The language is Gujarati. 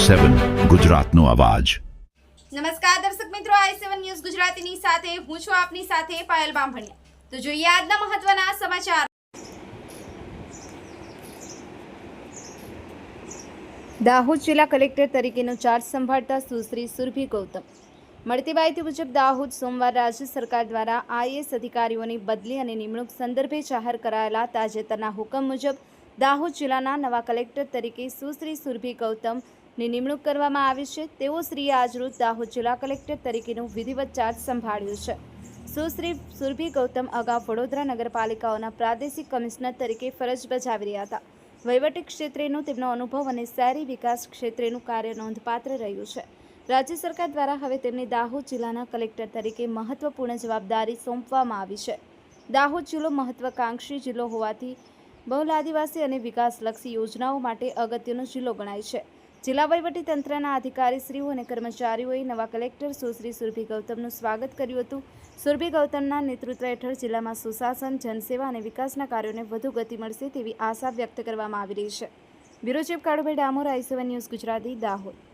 i7 ગુજરાતનો અવાજ। નમસ્કાર દર્શક મિત્રો, i7 ન્યૂઝ ગુજરાતીની સાથે હું છું આપની સાથે પાયલ બામભણિયા। તો જોઈએ આજના મહત્વના સમાચાર। દાહોદ જિલ્લા કલેક્ટર તરીકેનો ચાર્જ સંભાળતા સુશ્રી સુરભી ગૌતમ। મળતી માહિતી મુજબ દાહોદ સોમવાર રાજ્ય સરકાર દ્વારા આઈએએસ અધિકારીઓની બદલી અને નિમણૂક સંદર્ભે જાહેર કરાયેલા તાજેતરના હુકમ મુજબ દાહોદ જિલ્લાના નવા કલેક્ટર તરીકે સુશ્રી સુરભી ગૌતમની નિમણૂક કરવામાં આવી છે। તેઓ શ્રીએ આજરોજ દાહોદ જિલ્લા કલેક્ટર તરીકેનું વિધિવત ચાર્જ સંભાળ્યું છે। સુશ્રી સુરભી ગૌતમ અગાઉ વડોદરા નગરપાલિકાઓના પ્રાદેશિક કમિશનર તરીકે ફરજ બજાવી રહ્યા હતા। વહીવટી ક્ષેત્રેનો તેમનો અનુભવ અને શહેરી વિકાસ ક્ષેત્રેનું કાર્ય નોંધપાત્ર રહ્યું છે। રાજ્ય સરકાર દ્વારા હવે તેમને દાહોદ જિલ્લાના કલેક્ટર તરીકે મહત્વપૂર્ણ જવાબદારી સોંપવામાં આવી છે। દાહોદ જિલ્લો મહત્વાકાંક્ષી જિલ્લો હોવાથી બહુલ આદિવાસી અને વિકાસલક્ષી યોજનાઓ માટે અગત્યનો જિલ્લો ગણાય છે। જિલ્લા વહીવટી તંત્રના અધિકારીશ્રીઓ અને કર્મચારીઓએ નવા કલેક્ટર સુશ્રી સુરભી ગૌતમનું સ્વાગત કર્યું હતું। સુરભી ગૌતમના નેતૃત્વ હેઠળ જિલ્લામાં સુશાસન, જનસેવા અને વિકાસના કાર્યોને વધુ ગતિ મળશે તેવી આશા વ્યક્ત કરવામાં આવી રહી છે। Bureau chief Kalubhai Damor, i7 news Gujarati, Dahod.